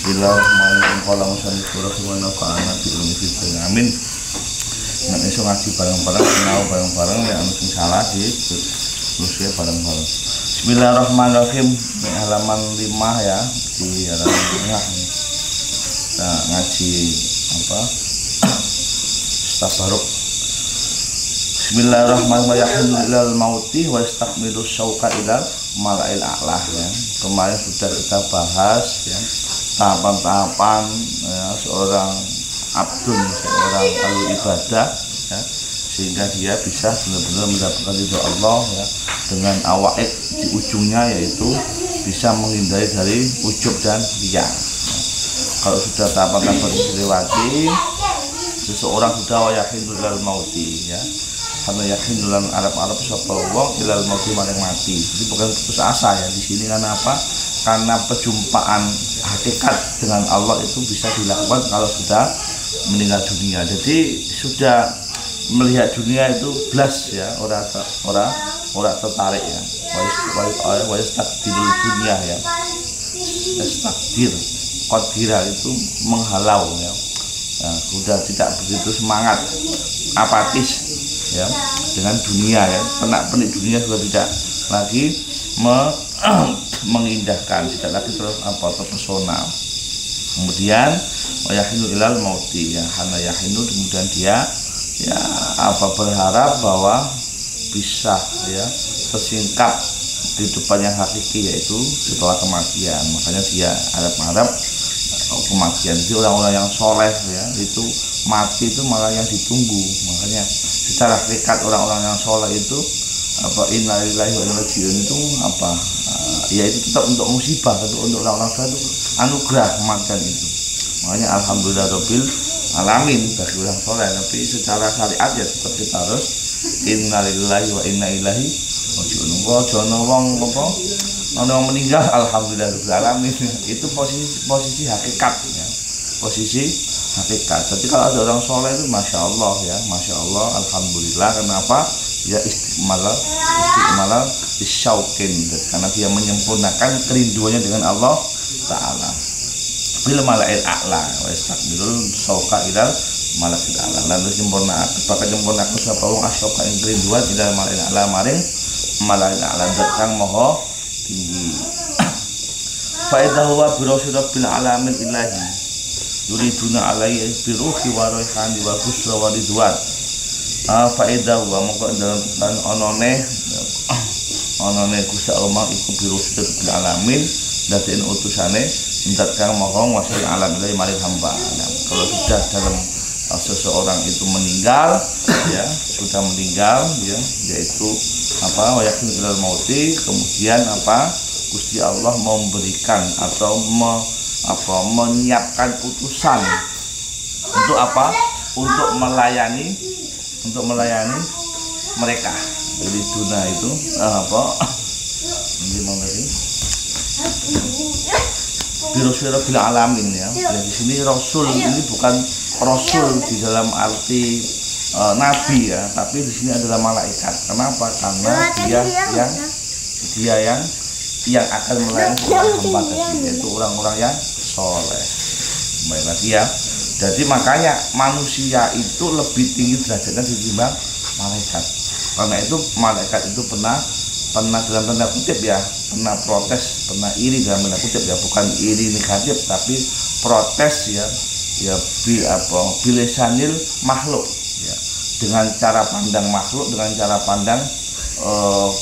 Bismillahirrahmanirrahim. Qala musannif rahimahullah ta'ala bi ilmi fiqh. Amin. Nek iso ngaji bareng-bareng, sinau bareng-bareng ya anu sing salah di terus ya bareng-bareng. Bismillahirrahmanirrahim. Halaman 5 ya, di halaman tengah. Kita ngaji apa? Tabaruk. Bismillahirrahmanirrahim. Ilal mauti wa istakmilu syauqa ilal mala'il a'lah ya. Kemarin sudah kita bahas ya tahapan-tahapan ya, seorang abdun, seorang ahli ibadah ya, sehingga dia bisa benar-benar mendapatkan ridho Allah ya, dengan awaid di ujungnya, yaitu bisa menghindari dari ujub dan riya ya. Kalau sudah tahapan-tahapan dilewati, seseorang sudah yakin ilal mauti ya, karena yakin dalam Arab sapa wong ilal mauti maring mati. Jadi bukan putus asa ya di sini. Karena apa? Karena perjumpaan hakikat dengan Allah itu bisa dilakukan kalau sudah meninggal dunia. Jadi sudah melihat dunia itu blas ya, orang tertarik ya. Wa takdirul dunia ya. Takdir qadira itu menghalau ya. Nah, sudah tidak begitu semangat, apatis ya dengan dunia ya, penak-penik dunia sudah tidak lagi mengindahkan, tidak lagi terpesona. Kemudian wayahinu ilal mauti ya, hana yahinu, kemudian dia ya berharap bahwa bisa ya tersingkap di depan yang hakiki, yaitu setelah kematian. Makanya dia harap kematian. Jadi orang-orang yang soleh ya, itu mati itu malah yang ditunggu. Makanya secara hakikat orang-orang yang soleh itu innalillahi wa inna ilaihi raji'un itu ya itu tetap untuk musibah, untuk orang-orang soleh itu anugerah kematian itu. Makanya alhamdulillah rabbil alamin bagi orang soleh. Tapi secara syariat ya tetap kita harus innalillahi wa inna ilaihi raji'un. Jono wong orang meninggal alhamdulillah rabbil alamin, itu posisi hakikat ya, posisi hakikat. Jadi kalau ada orang soleh itu masya Allah ya, masya Allah, alhamdulillah. Kenapa? Ya istiqmalah bisyauqin, karena dia menyempurnakan kerinduannya dengan Allah Ta'ala. Bil mala'il a'la wa istakmilul syauqa ilal mala'il a'la. Lalu sempurnakan sapa wong asyauqa ing kerinduan ilal mala'il a'la maring mala'il a'la kang maha tinggi. Fa huwa bi rabbil alamin ilahi yuriduna alaihi biruhi wa rohani wa busra wa ridwan. Faedah wa mongko dan onone Gusti Allah iku biruhi bil alamin, daden utusane ndak kang maha nguasai alam ilahi maring hamba. Nah, kalau sudah dalam seseorang itu meninggal ya, sudah meninggal ya, yaitu wayakin ilal mauti, kemudian Gusti Allah memberikan atau menyiapkan putusan untuk untuk melayani mereka. Jadi dunia itu Biruswira bil alamin ya. Di sini rasul ini bukan rasul di dalam arti nabi ya, tapi di sini adalah malaikat. Kenapa? Karena dia yang akan melayani hamba tadi, yaitu orang-orang yang soleh. Baik lagi ya. Jadi makanya manusia itu lebih tinggi derajatnya ditimbang malaikat. Karena itu malaikat itu pernah dalam tanda kutip ya, pernah protes, pernah iri dalam tanda kutip ya, bukan iri negatif tapi protes ya bilisanil makhluk ya, dengan cara pandang makhluk, dengan cara pandang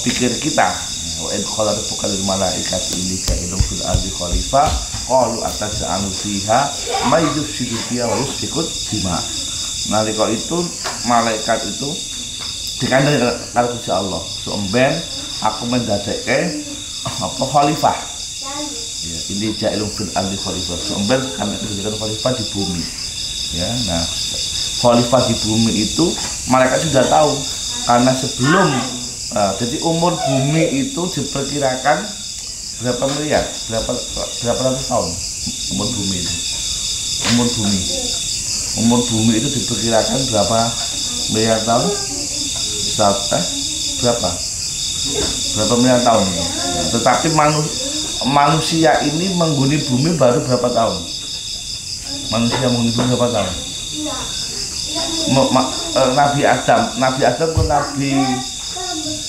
pikir kita. Wa id qala rabbuka lil malaikati inni ja'ilun fil ardi khalifah qalu ataj'alu fiha may yufsidu fiha wa yusfiku dima. Nalika itu malaikat itu dikandani karo Gusti Allah, "Somben aku mendadekke khalifah." Ya, ini ja'ilun fil ardi khalifah. Somben kami menjadikan khalifah di bumi. Ya, nah khalifah di bumi itu malaikat sudah tahu, karena sebelum jadi umur bumi itu diperkirakan berapa miliar, berapa ratus tahun umur bumi itu. Umur bumi itu diperkirakan berapa miliar tahun? Berapa miliar tahun itu. Tetapi manusia ini menghuni bumi baru berapa tahun? Manusia menghuni bumi berapa tahun? Nabi Adam ke Nabi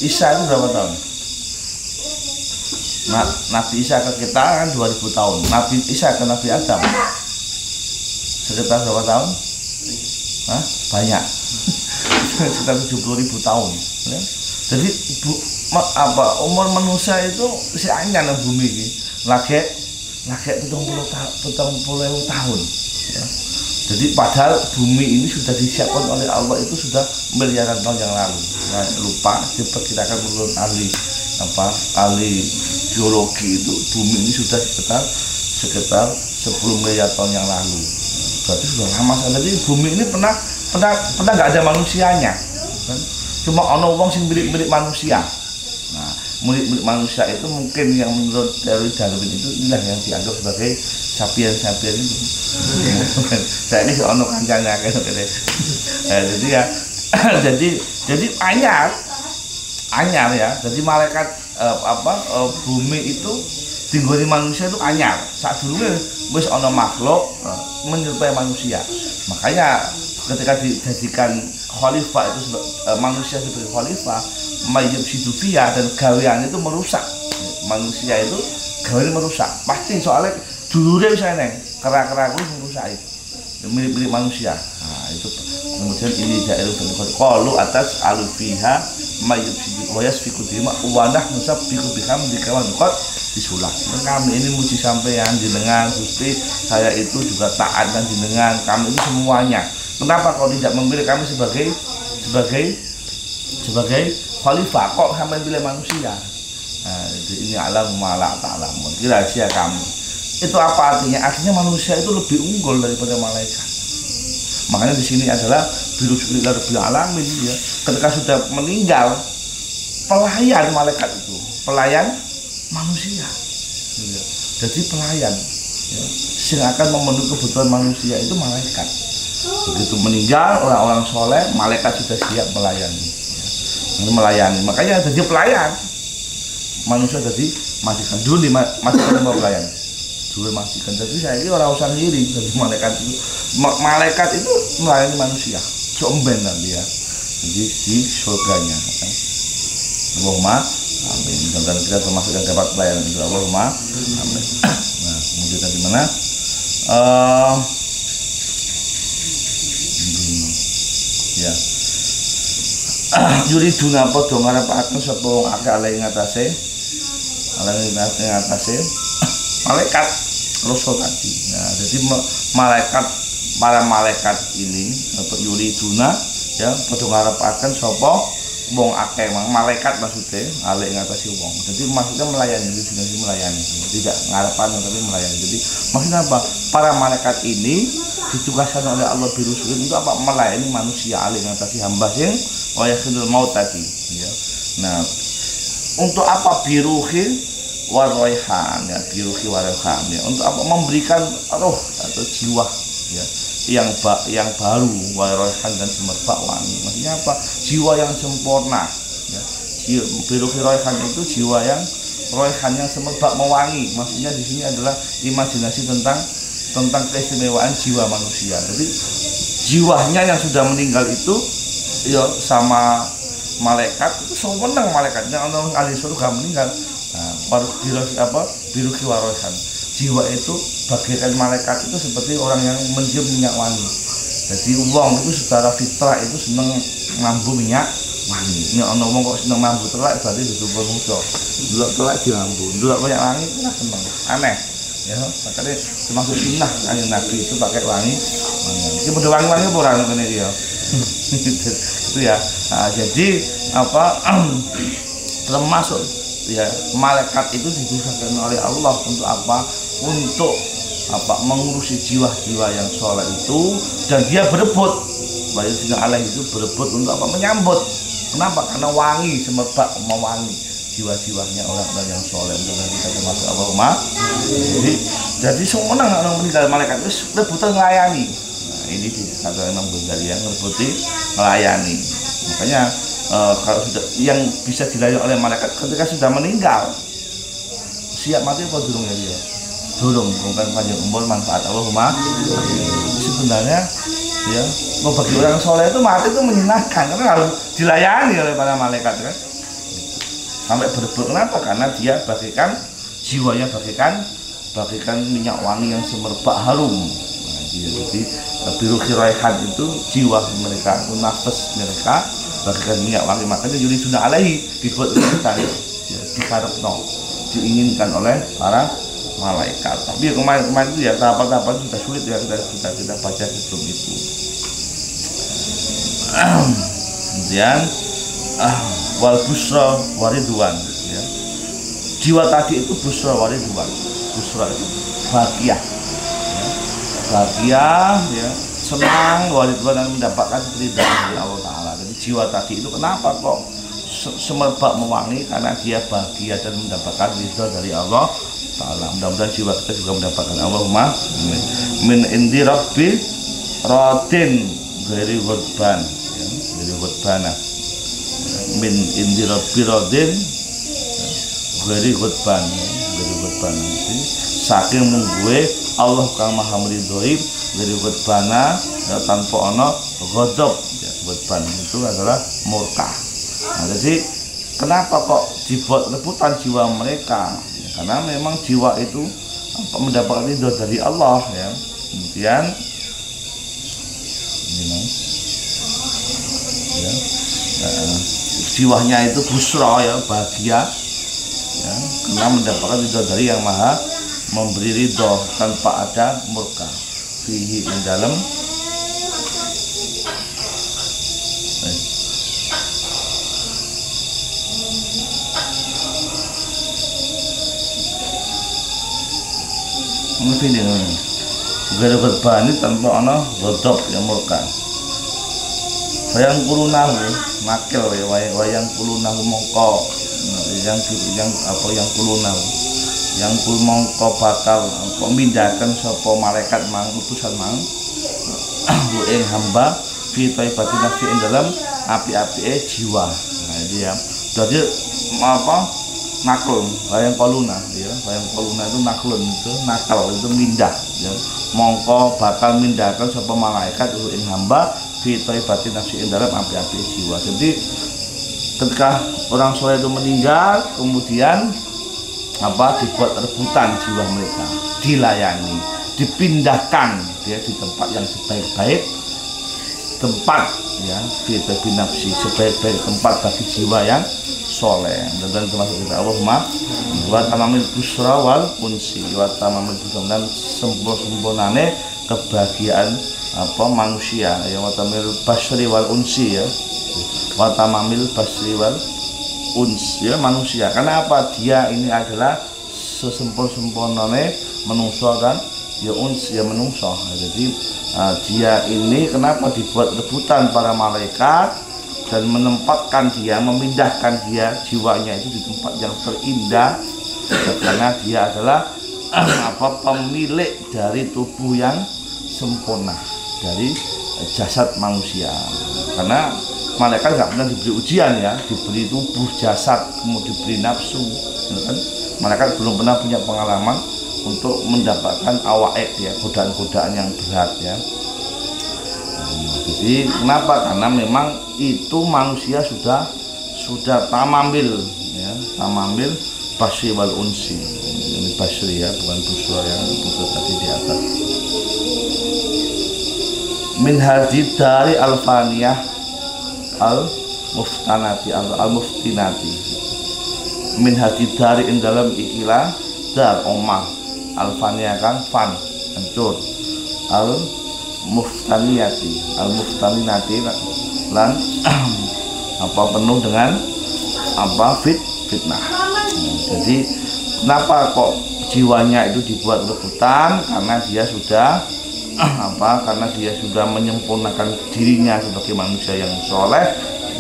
Isa itu berapa tahun? Nabi Isa ke kita kan 2000 tahun. Nabi Isa ke Nabi Adam sekitar berapa tahun? Hah? Banyak. Sekitar 70.000 tahun ya. Jadi umur manusia itu si anyar nang bumi ini lagi 70 tahun ya. Jadi padahal bumi ini sudah disiapkan oleh Allah itu sudah miliaran tahun yang lalu. Nah, lupa diperkirakan menurut ahli geologi itu bumi ini sudah sekitar 10 miliar tahun yang lalu. Berarti sudah lama sekali. Jadi bumi ini pernah nggak ada manusianya kan? Cuma ono wong sing milik manusia. Nah, milik manusia itu mungkin yang menurut teori Darwin itu inilah yang dianggap sebagai sapiens itu. Saya ini ono kancane akeh ngene. Jadi ya jadi anyar ya. Jadi malaikat bumi itu tinggoni manusia itu anyar. Saat dulu wis ono makhluk menyerupai manusia. Makanya ketika dijadikan khalifah itu manusia sebagai khalifah, mayyib sidufia dan gawean itu merusak. Manusia itu gawean merusak. Pasti soalnya dulure wis eneng, kera-kera kuwi merusak milik manusia. Nah, itu kemudian ini daerah qalu atas alufiha mayyib sidu wa yasfiku dima wa nahnu sabbihu bihamdika wa nuqad disulah. Kami ini muji sampean jenengan Gusti, saya itu juga taat dan jenengan, kami itu semuanya. Kenapa kau tidak memilih kami sebagai khalifah? Kok sampai pilih manusia? Nah, ini alam malak ta'lamun. Ini rahasia kami. Itu apa artinya? Artinya manusia itu lebih unggul daripada malaikat. Makanya di sini adalah birusul rabbil alamin ya. Ketika sudah meninggal, pelayan malaikat itu, pelayan manusia. Ya. Jadi pelayan ya, yang akan memenuhi kebutuhan manusia itu malaikat. Begitu meninggal orang-orang soleh, malaikat sudah siap melayani ya. Melayani, makanya jadi pelayan. Manusia jadi majikan dulu majikan mau pelayan dulu majikan. Jadi saya ini orang usah ngiri. Jadi malaikat itu melayani manusia comben nanti ya. Jadi di surganya kan. Allahumma amin. Dan kita termasuk yang dapat pelayanan itu. Allahumma amin. Nah kemudian tadi mana ya yuriduna padha ngarepaken sapa wong akeh ale ing atase malaikat rasul tadi. Nah, jadi para malaikat ini atau yuriduna ya padha ngarepaken sapa wong akeh, malaikat maksudnya ale ing atase wong. Jadi maksudnya melayani, melayani. Tidak ngarepan tapi melayani. Jadi maksudnya apa? Para malaikat ini ditugaskan oleh Allah birusulin itu apa? Melayani manusia alih ngatasi hamba sing wayakhidul maut tadi ya. Nah, untuk apa biruhi waraihan ya, biruhi waraihan ya, untuk apa? Memberikan roh atau jiwa ya yang baru, waraihan dan semerbak wangi. Maksudnya apa? Jiwa yang sempurna ya. Biruhi waraihan itu jiwa yang roihan yang semerbak mewangi. Maksudnya di sini adalah imajinasi tentang keistimewaan jiwa manusia. Jadi jiwanya yang sudah meninggal itu ya sama malaikat itu seneng malaikatnya orang ahli surga meninggal. Nah, biruki warohan. Jiwa itu bagaikan malaikat itu seperti orang yang mencium minyak wangi. Jadi wong itu secara fitrah itu seneng ngambu minyak wangi. Ini ana wong kok seneng ngambu telak berarti dudu manusa. Delok telak diambu, delok minyak wangi itu seneng. Aneh. Ya, makanya termasuk sunnah kanjeng Nabi itu pakai wangi. Ini udah wangi apa orang ngene iki ya. Itu ya. Nah, jadi apa termasuk ya malaikat itu ditugaskan oleh Allah untuk apa? Untuk apa? Mengurusi jiwa-jiwa yang soleh itu, dan dia berebut. Bayyina Allah itu berebut untuk apa? Menyambut. Kenapa? Karena wangi semerbak mewangi jiwa-jiwanya orang-orang yang soleh. Untuk kita termasuk Allahumma. Jadi semua orang meninggal malaikat itu rebutan melayani. Nah, ini dikatakan Imam Ghazali yang rebuti melayani. Makanya kalau sudah yang bisa dilayani oleh malaikat ketika sudah meninggal, siap mati apa durung ya dia? Durung, bukan panjang umur manfaat Allahumma. Sebenarnya ya, mau bagi orang soleh itu mati itu menyenangkan karena harus dilayani oleh para malaikat kan. Sampai berebut kenapa? Karena dia bagikan jiwanya bagikan minyak wangi yang semerbak harum. Nah, jadi biru khiraihan itu jiwa mereka, itu nafas mereka bagikan minyak wangi, makanya yuriduna alaihi dibuat kita ya, dikarepno, diinginkan oleh para malaikat. Tapi kemarin itu ya tahapan-tahapan sudah sulit ya, kita baca sebelum itu. Kemudian wal busra waridwan ya. Jiwa tadi itu busra waridwan. Busra itu bahagia ya. Bahagia ya, senang waridwan dan mendapatkan keridhaan dari Allah Ta'ala. Jadi jiwa tadi itu kenapa kok semerbak mewangi? Karena dia bahagia dan mendapatkan ridha dari Allah Ta'ala. Mudah-mudahan jiwa kita juga mendapatkan. Allahumma amin. Min indi rabbi radin ghairi ghadban ya, ghairi ghadbana. Min indi rabbi radin ghairi ghadban ya, ghairi ghadban. Saking mungguhe Allah kang maha mridhoi ghairi ghadbana ya, tanpa ana ghadab ya. Ghadban itu adalah murka. Nah, jadi kenapa kok dibuat rebutan jiwa mereka? Karena memang jiwa itu mendapat ridho dari Allah ya. Kemudian ya, jiwanya itu busra ya, bahagia ya, karena mendapatkan ridho dari yang maha memberi ridho tanpa ada murka. Fihi ing dalam mesti dengan gara-gara bani tanpa ana godok yang murka. Wayang kulunahu makil wayang kulunahu mongko yang kulunahu yang kul mongko bakal pemindahkan sapa malaikat mang utusan mang ing hamba fi taibatin nafsi ing dalam api-apike jiwa. Nah ini ya. Jadi apa? Nakul, wayang koluna ya, wayang koluna itu naklun itu nakal itu mindah ya. Mongko bakal mindahkan sapa malaikat ing hamba fi taibatin nafsi ing dalam api-api jiwa. Jadi ketika orang soleh itu meninggal, kemudian dibuat rebutan jiwa mereka, dilayani, dipindahkan ya di tempat yang sebaik-baik tempat ya, fi taibatin nafsi, sebaik-baik tempat bagi jiwa yang soleh. Dan termasuk kita Allahumma wa tamamil busra wal unsi wa tamamil busra dan sempurnane kebahagiaan manusia ya, wa tamamil basri wal unsi ya, wa tamamil basri wal uns ya, manusia. Karena apa? Dia ini adalah sesempurnane menungso dan ya uns ya menungso. Jadi dia ini kenapa dibuat rebutan para malaikat dan menempatkan dia, memindahkan dia jiwanya itu di tempat yang terindah karena dia adalah pemilik dari tubuh yang sempurna, dari jasad manusia. Karena malaikat nggak pernah diberi ujian ya, diberi tubuh jasad kemudian diberi nafsu kan? Malaikat belum pernah punya pengalaman untuk mendapatkan awaik ya, godaan-godaan yang berat ya. Jadi kenapa? Karena memang itu manusia sudah tamamil ya, tamamil basri wal unsi. Ini basri ya, bukan busra yang busra tadi di atas. Min hadid dari alfaniyah al muftanati al muftinati. Min hadid dari ing dalam ikilah dar omah alfaniyah kan fan hancur al muftaniyati al muftaninati lan penuh dengan fitnah. Jadi kenapa kok jiwanya itu dibuat rebutan? Karena dia sudah karena dia sudah menyempurnakan dirinya sebagai manusia yang soleh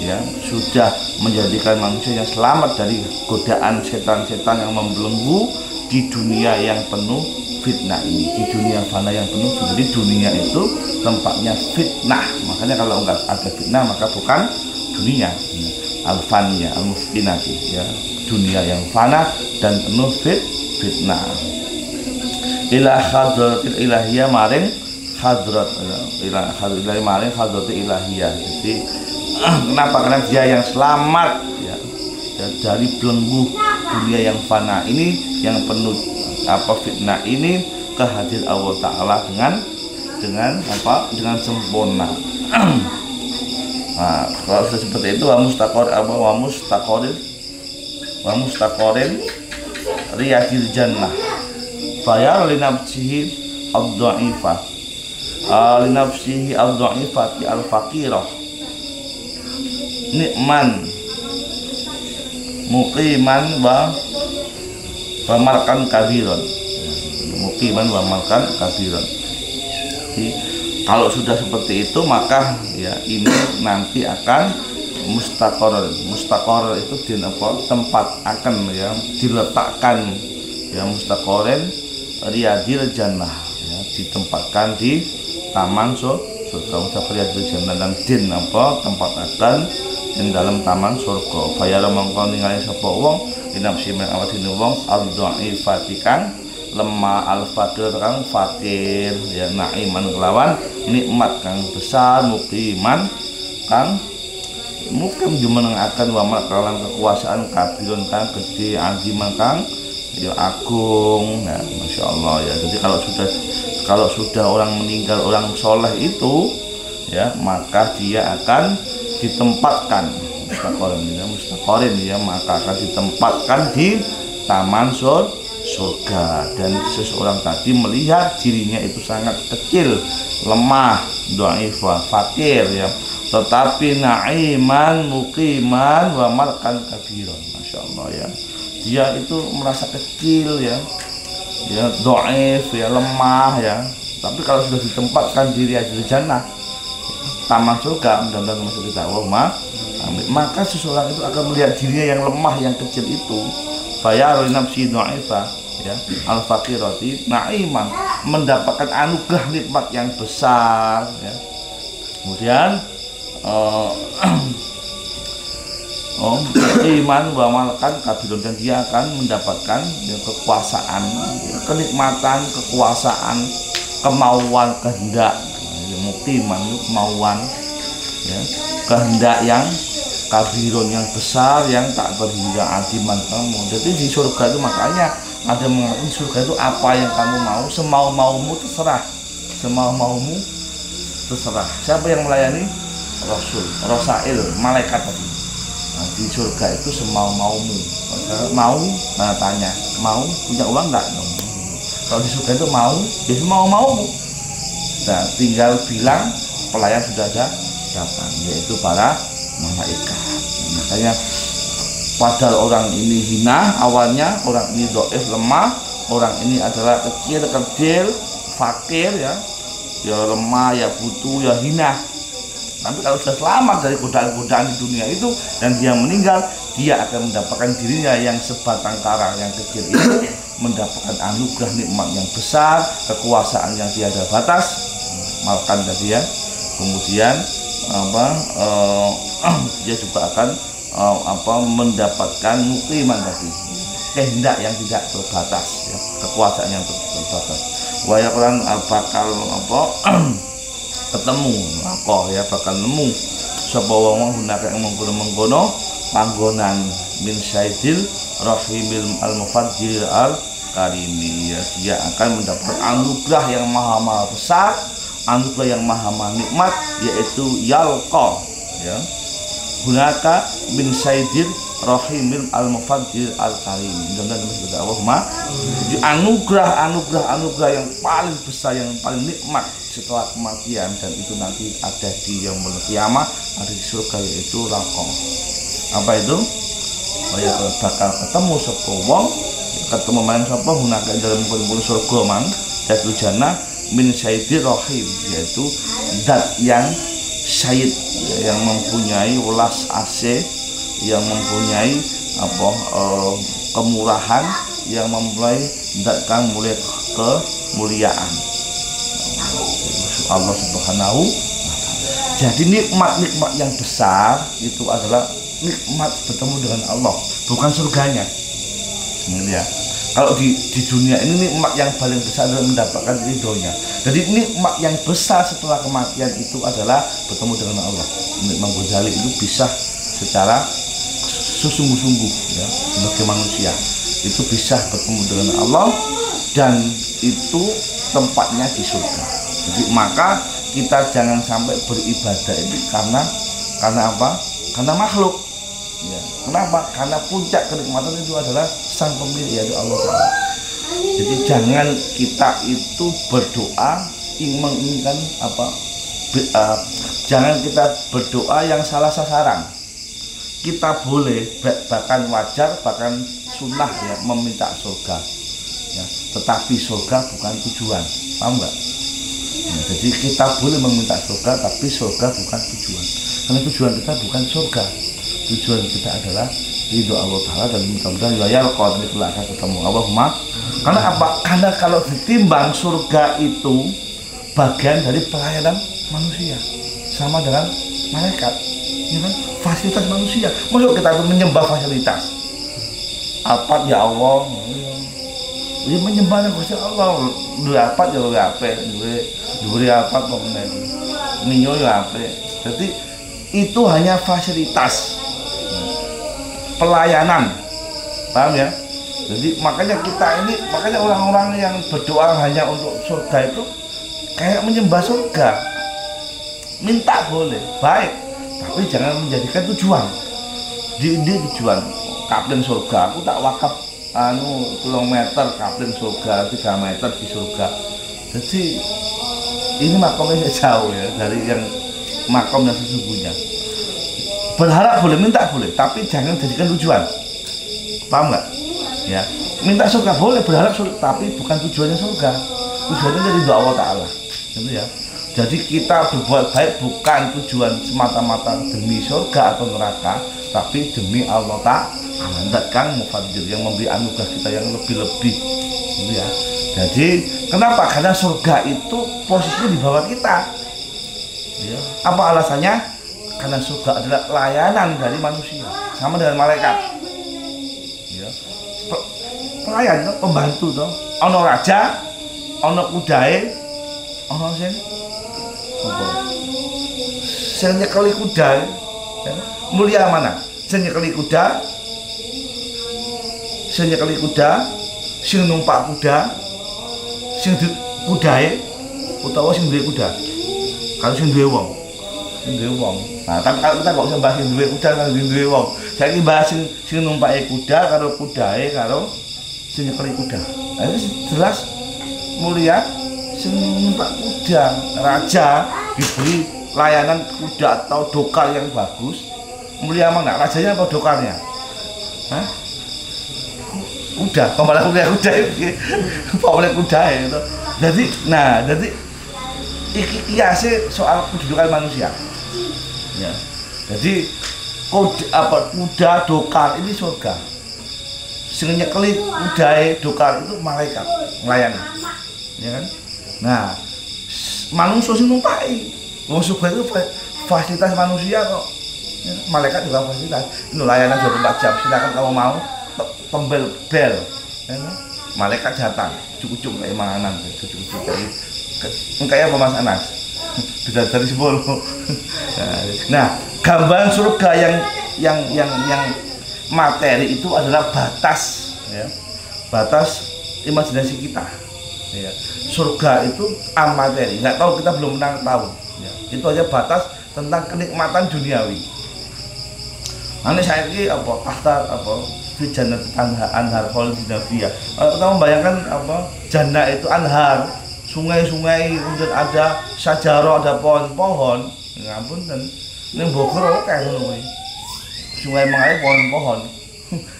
ya, sudah menjadikan manusia yang selamat dari godaan setan-setan yang membelenggu di dunia yang penuh fitnah ini, di dunia fana yang penuh. Jadi dunia itu tempatnya fitnah, makanya kalau enggak ada fitnah maka bukan dunia al-faniyah al-muftinati ya, dunia yang fana dan penuh fitnah. Ila hadratil ilahiyah maring hadrat ila ilahi maring hadratil ilahiyah. Jadi kenapa? Karena dia yang selamat ya, dari belenggu dunia yang fana ini, yang penuh fitnah ini, kehadir Allah Ta'ala dengan sempurna. Nah, kalau sudah seperti itu wa mustaqorin riyadil jannah bayar linafsihi ad-dha'ifah linafsihi ad-dha'ifati al-faqirah nikman muqiman wa markan kabiron. Muqiman wa markan kabiron. Jadi kalau sudah seperti itu maka ya ini nanti akan mustaqor itu di tempat akan ya diletakkan ya mustaqoren riyadil jannah ya, ditempatkan di taman surga riyadil jannah dan din tempat akan di dalam taman surga. Bayar mongko ningali sapa wong inapsi men awasine wong al-dhaifati kang lemah al-fakir kang fakir ya naiman kelawan nikmat kang besar muqiman kang mukim jumenengaken wa kelawan kekuasaan kabiron kang gede aziman kang ya agung ya masyaallah ya. Jadi kalau sudah orang meninggal orang soleh itu ya maka dia akan ditempatkan mustaqorin ya maka akan ditempatkan di taman surga dan seseorang tadi melihat dirinya itu sangat kecil, lemah, dhaifah, fakir ya, tetapi naiman muqiman wa malkan kabiron. Masyaallah ya. Dia itu merasa kecil ya, dhaif ya, lemah ya. Tapi kalau sudah ditempatkan di riyadil jannah, taman surga, mudah-mudahan masuk kita Allahumma amin, maka seseorang itu akan melihat dirinya yang lemah, yang kecil itu bayar nafsi dhaifah ya al-faqirati naiman, mendapatkan anugerah nikmat yang besar ya. Kemudian iman wa malakan kabiron, dan dia akan mendapatkan ya, kekuasaan ya, kenikmatan, kekuasaan, kemauan, kehendak ya, muqiman kemauan ya, kehendak yang kabiron yang besar yang tak berhingga adiman kamu. Jadi di surga itu makanya ada mengatakan surga itu apa yang kamu mau, semau-maumu terserah, semau-maumu terserah. Siapa yang melayani? Rasul, Rosail, malaikat tadi. Nah, di surga itu semau-maumu. Mau, tanya, mau punya uang enggak? Kalau di surga itu mau, ya semau-maumu. Nah, tinggal bilang pelayan sudah ada datang, yaitu para malaikat. Makanya padahal orang ini hina awalnya, orang ini dhaif lemah, orang ini adalah kecil, fakir ya lemah, ya butuh, ya hina. Tapi kalau sudah selamat dari godaan-godaan di dunia itu dan dia meninggal, dia akan mendapatkan dirinya yang sebatang kara yang kecil itu mendapatkan anugerah nikmat yang besar, kekuasaan yang tiada batas, makan tadi ya. Kemudian dia juga akan mendapatkan muqiman tadi, kehendak yang tidak terbatas ya, kekuasaan yang terbatas. Wayakulan bakal ketemu ya bakal nemu sapa wong hunaka yang mengkono panggonan min saidil rahimil al-mufaddil al-karimi ya, dia akan mendapat anugerah yang maha besar, anugerah yang maha nikmat, yaitu yalqa ya hunaka min saidil rahimil al-mufaddil al-karim. Dan Allahumma jadi anugerah yang paling besar, yang paling nikmat setelah kematian, dan itu nanti ada di yaumul qiyamah, ada di surga, yaitu raqqa. Apa itu? Ya bakal ketemu sapa wong, ketemu man sapa hunaka dalam pun surga man yaitu jannah min sayyidil rahim, yaitu zat yang syahid yang mempunyai welas asih, yang mempunyai kemurahan, yang memulai datang mulai kemuliaan Allah Subhanahu. Jadi nikmat-nikmat yang besar itu adalah nikmat bertemu dengan Allah, bukan surganya. Ya. Kalau di dunia ini nikmat yang paling besar adalah mendapatkan ridhonya. Jadi nikmat yang besar setelah kematian itu adalah bertemu dengan Allah. Imam Ghazali itu bisa secara sesungguh-sungguh ya, sebagai manusia itu bisa bertemu dengan Allah, dan itu tempatnya di surga. Jadi maka kita jangan sampai beribadah ini karena apa? Karena makhluk. Ya. Kenapa? Karena puncak kenikmatan itu adalah sang pemilik, yaitu Allah Ta'ala. Jadi jangan kita itu berdoa menginginkan apa? Jangan kita berdoa yang salah sasaran. Kita boleh bahkan wajar, bahkan sunnah ya meminta surga. Ya. Tetapi surga bukan tujuan, paham nggak? Ya, jadi kita boleh meminta surga, tapi surga bukan tujuan. Karena tujuan kita bukan surga. Tujuan kita adalah ridho Allah Ta'ala, dan mudah-mudahan ya kalau itulah akan ketemu Allahumma. Karena apa? Karena kalau ditimbang surga itu bagian dari pelayanan manusia, sama dengan malaikat, ya kan? Fasilitas manusia. Maksud kita itu menyembah fasilitas. Apa ya Allah? Ya menyembahnya Gusti Allah. Dua apa ya dua apa? Dua apa kok minyo ya apa? Jadi itu hanya fasilitas pelayanan, paham ya? Jadi makanya orang-orang yang berdoa hanya untuk surga itu kayak menyembah surga. Minta boleh, baik, tapi jangan menjadikan tujuan. Di tujuan kapten surga, aku tak wakaf 3 meter kapten surga, 3 meter di surga. Jadi ini makomnya jauh ya dari yang makom yang sesungguhnya. Berharap boleh, minta boleh, tapi jangan jadikan tujuan. Paham nggak? Ya, minta surga boleh, berharap surga, tapi bukan tujuannya surga. Tujuannya dari doa Allah Ta'ala, gitu ya. Jadi kita berbuat baik bukan tujuan semata-mata demi surga atau neraka, tapi demi Allah Ta'ala. Dat Kang Mufadir yang memberi anugerah kita yang lebih-lebih, gitu ya. Jadi kenapa? Karena surga itu posisinya di bawah kita. Ya. Apa alasannya? Karena surga adalah layanan dari manusia, sama dengan malaikat. Ya. Pelayan, pembantu toh. Ono raja, ono kudae, ono sing nyekeli kuda. Ya. Mulia mana? Sing nyekeli kuda, sing numpak kuda, sing kudae, utawa sing duwe kuda. Kalau sing duwe wong. Nah, tapi kalau kita nggak usah bahas yang duwe kuda kan duwe wong. Saya ini bahas sing numpake kuda karo kudae karo sing nyekeli kuda. Nah, itu jelas mulia sing numpak kuda. Raja diberi layanan kuda atau dokar yang bagus. Mulia mana? Rajanya atau dokarnya? Hah? Kuda, kemana kuda itu? Pokoknya kuda itu. Jadi iki kiasnya soal kedudukan manusia. Ya. Jadi kuda dokar ini surga. Sing nyekeli kudae dokar itu malaikat melayani. Ya kan? Nah, manusia sing numpaki. Wong surga itu fasilitas manusia kok. Ya, malaikat juga fasilitas. Ini layanan 24 jam. Silakan kamu mau tombel bel. Ya, malaikat datang. Cukup kayak makanan, cukup kayak apa Mas Anas? Bisa dari 10. Nah, gambaran surga yang materi itu adalah batas, ya, batas imajinasi kita. Ya. Surga itu amateri, nggak tahu, kita belum pernah tahu. Ya. Itu aja batas tentang kenikmatan duniawi. Ane saya ini di jannah anhar khalidina fiha. Kita membayangkan jannah itu anhar, sungai-sungai, kemudian ada sajaro, ada pohon-pohon. Ngampun dan neng Bogor kayak ngono kuwi. Sungai mengalir pohon-pohon.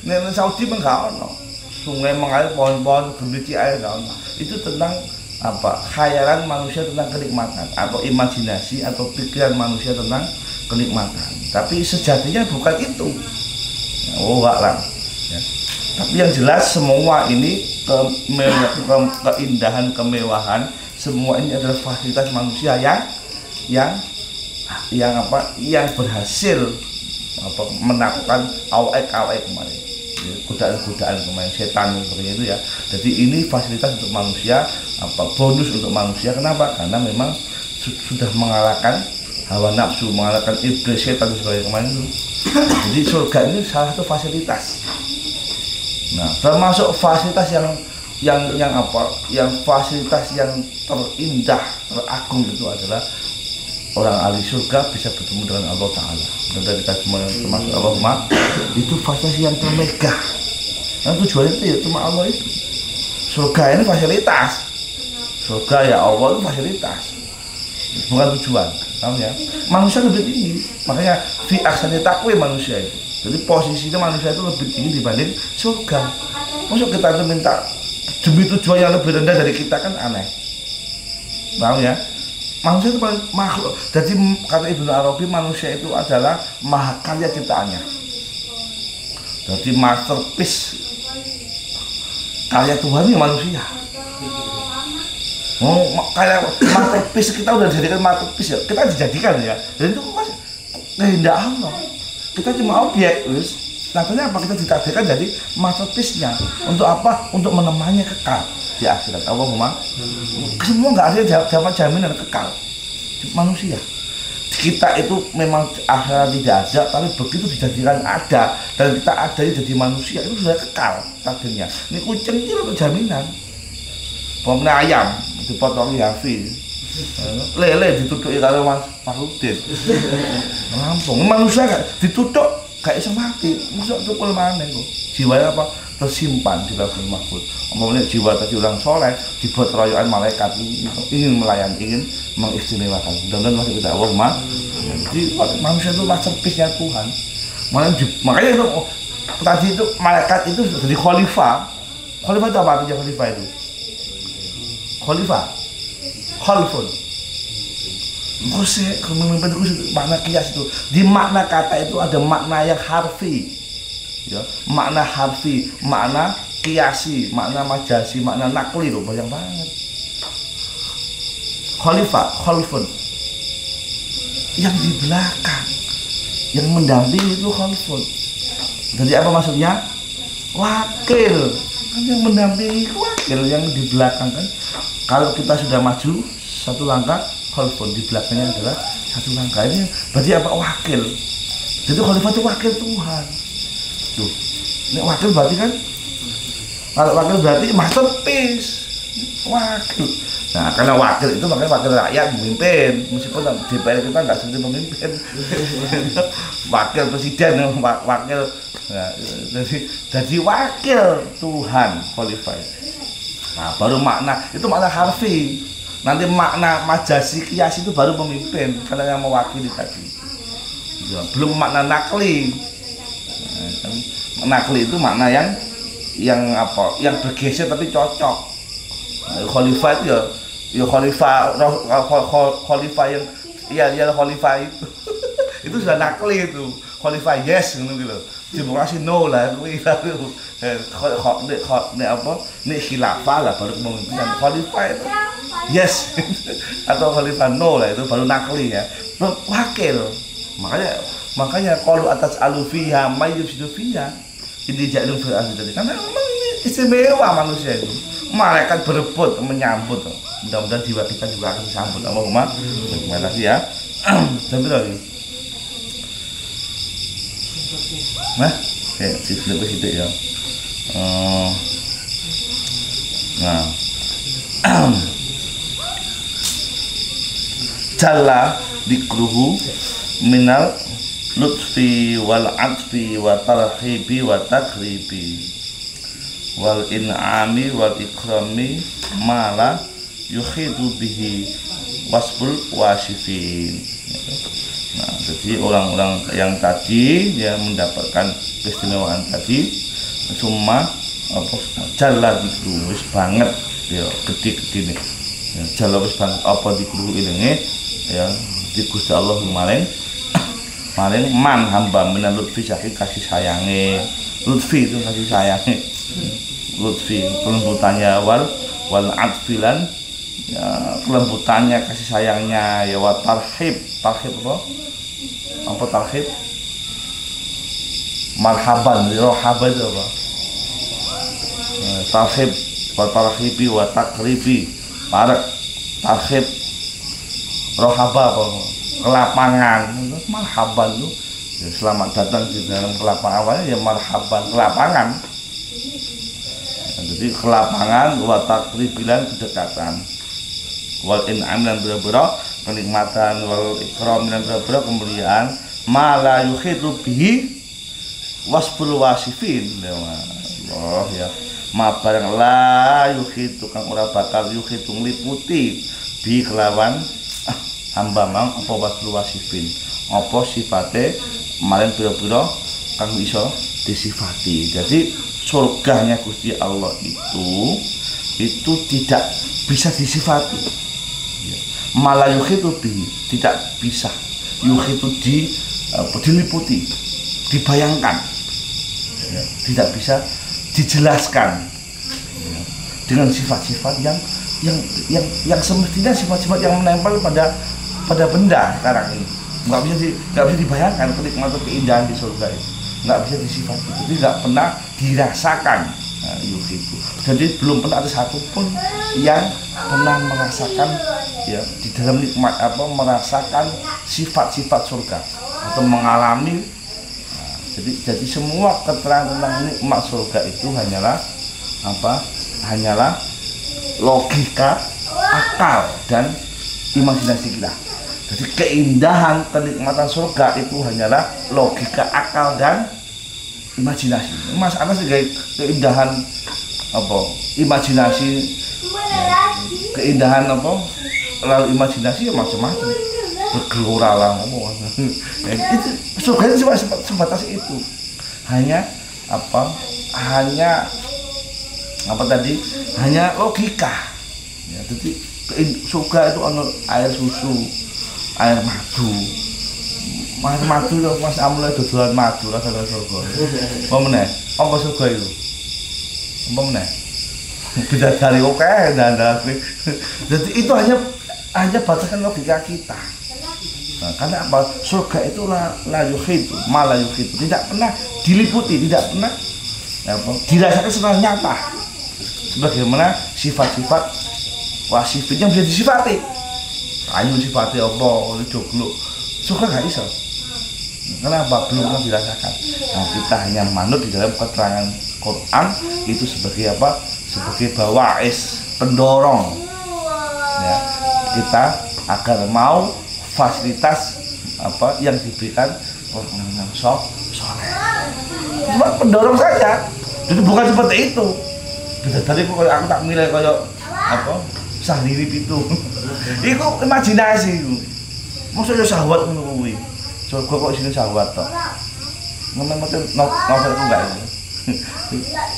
Neng Saudi enggak ono. Sungai mengalir pohon-pohon, gembiti air enggak ono. Itu tentang khayalan manusia tentang kenikmatan, atau imajinasi atau pikiran manusia tentang kenikmatan. Tapi sejatinya bukan itu. Oh, enggak lah. Ya. Tapi yang jelas semua ini keindahan, kemewahan, semua ini adalah fasilitas manusia yang berhasil menaklukkan awek kemarin. godaan-godaan pemain setan seperti itu ya. Jadi ini fasilitas untuk manusia, bonus untuk manusia. Kenapa? Karena memang sudah mengalahkan hawa nafsu, mengalahkan iblis, setan dan sebagainya kemarin itu. Jadi surga ini salah satu fasilitas. Nah, termasuk fasilitas yang fasilitas yang terindah, teragung itu adalah orang ahli surga bisa bertemu dengan Allah Ta'ala. Dan dari kita semua yang termasuk Allahumma, itu fasilitas yang termegah. Yang tujuannya itu ya cuma Allah itu. Surga ini fasilitas. Surga ya Allah itu fasilitas, bukan tujuan. Tahu ya? Manusia lebih tinggi. Makanya fi ahsani taqwim manusia itu. Jadi posisinya manusia itu lebih tinggi dibanding surga. Maksud kita itu minta demi tujuan yang lebih rendah dari kita kan aneh. Tahu ya? Manusia itu makhluk. Jadi kata Ibnu Arabi, manusia itu adalah maha karya ciptaannya. Jadi masterpiece karya Tuhan ya manusia. Kayak masterpiece kita udah dijadikan masterpiece ya. Kita dijadikan ya. Dan itu kan kehendak Allah. Kita cuma objek, wis. Nantinya apa kita ditakdirkan jadi masterpiece-nya. Untuk apa? Untuk menemani kekal di akhirat. Allahumma. Semua nggak ada jaminan kekal manusia. Kita itu memang akhirat tidak ada, tapi begitu dijadikan ada dan kita ada jadi manusia itu sudah kekal takdirnya. Ini kucing itu untuk jaminan. Pokoknya ayam dipotong Yafi, lele ditutuki kalau Mas Fakhrudin. Lampung manusia kan ditutup gak bisa mati, masuk tukul mana kok. Jiwanya apa? Tersimpan di Lauhul Mahfuz. Umpamanya jiwa tadi orang soleh dibuat royokan malaikat ingin melayani, ingin mengistimewakan. Mudah-mudahan masih kita Allahumma. Jadi manusia itu masterpiece-nya Tuhan. Makanya itu tadi itu malaikat itu jadi khalifah. Khalifah itu apa artinya khalifah itu? Khalifah, khalfun. Memimpin itu makna kias itu. Di makna kata itu ada makna yang harfi, ya, makna harfi, makna kiasi, makna majasi, makna nakli loh, banyak banget. Khalifah, khalfun. Yang di belakang, yang mendampingi itu khalfun. Jadi apa maksudnya? Wakil. Kan yang mendampingi wakil, yang di belakang kan. Kalau kita sudah maju satu langkah, khalfun di belakangnya adalah satu langkah. Ini berarti apa? Wakil. Jadi khalifah itu wakil Tuhan. Tuh, ini wakil berarti kan? Kalau wakil berarti masterpiece. Wakil. Nah, karena wakil itu makanya wakil rakyat memimpin. Meskipun DPR kita nggak seperti pemimpin. Wakil presiden, wakil. Nah, jadi wakil Tuhan khalifah. Nah, baru makna itu makna harfi. Nanti makna majasi kias itu baru pemimpin karena yang mewakili tadi. Ya, belum makna nakli. Nah, kan, nakli itu makna yang apa? Yang bergeser tapi cocok. Nah, khalifah itu ya khalifah yang ya khalifah itu. Itu sudah nakli itu. Khalifah yes gitu loh. Demokrasi no lah kuwi itu. Nek khilafah lah baru pemimpinan. Khalifah itu yes atau khalifah no lah itu baru nakli ya. Wakil. Makanya kalau atas alufiha mayyufsidu fiha ini ja'ilun fil ardi. Karena memang ini istimewa manusia itu. Malaikat berebut menyambut. Mudah-mudahan jiwa kita juga akan disambut. Allahumma. Terima kasih ya. Sampai lagi. Nah, dilihat situ ya. Nah, jalla dikruhu minal lutfi wal atfi wa tarhibi wa takribi wal in'ami wal ikrami mala yukhidu bihi wasbul wasifin. Nah, jadi orang-orang yang tadi ya mendapatkan keistimewaan tadi cuma jalla itu wis banget ya gede-gede nih. Ya, jalla wis banget apa dikru ilinge ya di Gusti Allah maring man hamba menan lutfi saking kasih sayange. Lutfi itu kasih sayange. Lutfi kelembutannya wal atfilan ya kelembutannya kasih sayangnya ya wa tarhib apa tarhib marhaban, rohaba itu apa? Tarhib wa tarhibi wa takribi, parek, tarhib, rohaba apa? Kelapangan, marhaban itu ya, selamat datang di dalam kelapangan, awalnya ya marhaban, kelapangan. Jadi kelapangan wa takribilan, kedekatan, wal in'am dan bira-bira kenikmatan, wal ikram dan bira-bira kemuliaan, ma la yukhitu bihi wasful wasifin. Allah ya, ma barang la yukhitu kang ora bakal yukhitu ngliputi bi kelawan hamba mang apa wasful wasifin, apa sifate maring bira-bira kang iso disifati. Jadi surganya Gusti Allah itu tidak bisa disifati. Malah yukhitu bihi, tidak bisa yukhitu diliputi, dibayangkan, ya, tidak bisa dijelaskan, ya, dengan sifat-sifat yang semestinya sifat-sifat yang menempel pada benda sekarang ini. Nggak bisa dibayangkan kenikmatan keindahan di surga itu, nggak bisa disifati, tidak pernah dirasakan. Nah, yukhitu. Jadi belum pernah ada satupun yang pernah merasakan ya di dalam nikmat merasakan sifat-sifat surga atau mengalami. Nah, jadi semua keterangan tentang nikmat surga itu hanyalah logika, akal dan imajinasi kita. Jadi keindahan kenikmatan surga itu hanyalah logika, akal dan imajinasi. Mas apa sih keindahan imajinasi, keindahan lalu imajinasi ya macam-macam, bergelora lah itu surga itu cuma sebatas itu, hanya logika ya. Jadi surga itu air susu, air madu itu Mas Amul dodolan madu lah dalam surga. Apa meneh? Apa surga itu? Apa meneh? Beda dari Jadi itu hanya batasan logika kita. Nah, karena apa? Surga itu la yukhitu, malah yukhitu, tidak pernah diliputi, tidak pernah dirasakan secara nyata. Sebagaimana sifat-sifat wasifin yang bisa disifati. Ayo sifati apa? Jogluk. Surga gak bisa. Kenapa? Belum pernah dirasakan. Nah, kita hanya manut di dalam keterangan Quran itu sebagai apa? Sebagai bawais, pendorong ya, kita agar mau fasilitas yang diberikan orang yang soleh. Cuma pendorong saja. Jadi bukan seperti itu. Bisa tadi aku tak milih kayak Sahriri itu. Itu imajinasi itu. Maksudnya syahwat menunggu. Surga kok sini syahwat toh. Memang novel itu enggak ini.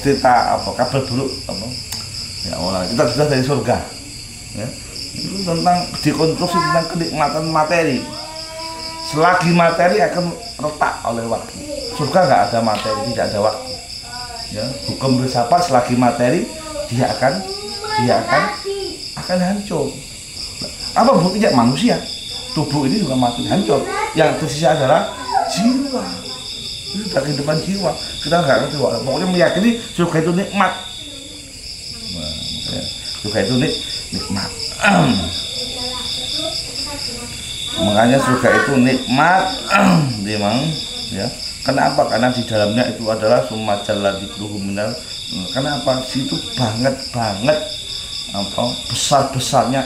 Cerita kabar buruk ya Allah, kita sudah dari surga ya. Itu tentang dikonstruksi tentang kenikmatan materi. Selagi materi akan retak oleh waktu. Surga nggak ada materi, tidak ada waktu ya. Hukum filsafat selagi materi dia akan hancur. Apa buktinya? Manusia, tubuh ini juga mati, hancur. Yang tersisa adalah jiwa. Itu sudah kehidupan jiwa. Kita nggak ngerti, pokoknya meyakini surga itu nikmat. Nah, surga itu nikmat. Makanya surga itu nikmat, memang ya. Kenapa? Karena di dalamnya itu adalah sumajalla dzikruhu minal. Kenapa? Situ banget besar-besarnya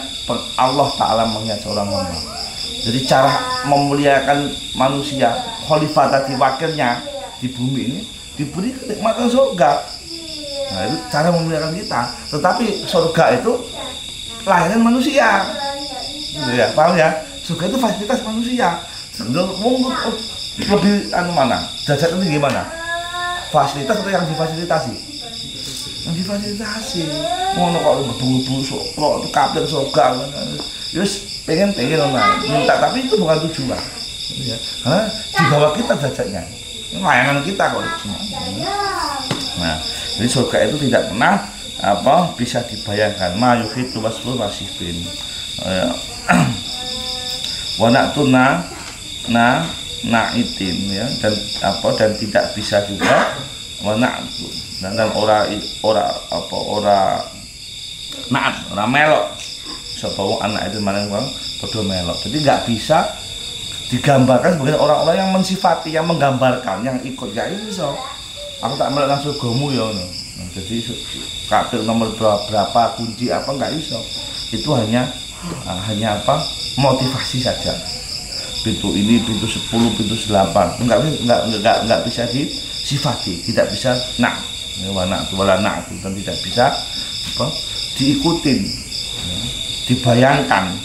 Allah Ta'ala mengingat seorang hamba. Jadi cara memuliakan manusia, khalifah tadi wakilnya di bumi ini diberi kenikmatan surga. Nah, itu cara memuliakan kita. Tetapi surga itu layanan manusia. Ya, paham ya? Surga itu fasilitas manusia. Lebih mana? Derajatnya itu gimana? Fasilitas atau yang difasilitasi? Yang difasilitasi. Ngono kok ngebu-ngebu kok kabeh surga. Terus pengen minta, tapi itu bukan tujuan ya. Karena di bawah kita derajatnya, layanan kita kok cuma. Nah, jadi surga itu tidak pernah bisa dibayangkan. Ma yukhitu wasful wasifin wa na'tuna naitin ya, dan tidak bisa juga menaktu dan ora naat ora melok sapa wong anak itu maring wong padha melok. Jadi nggak bisa digambarkan sebagai orang-orang yang mensifati, yang menggambarkan, yang ikut ya iso. Aku tak melok nang surgamu ya ngono. Jadi kabeh nomor berapa kunci apa nggak iso. Itu hanya apa? Motivasi saja. Pintu ini, pintu 10, pintu 8 enggak bisa disifati, tidak bisa wala itu dan tidak bisa apa diikutin ya, dibayangkan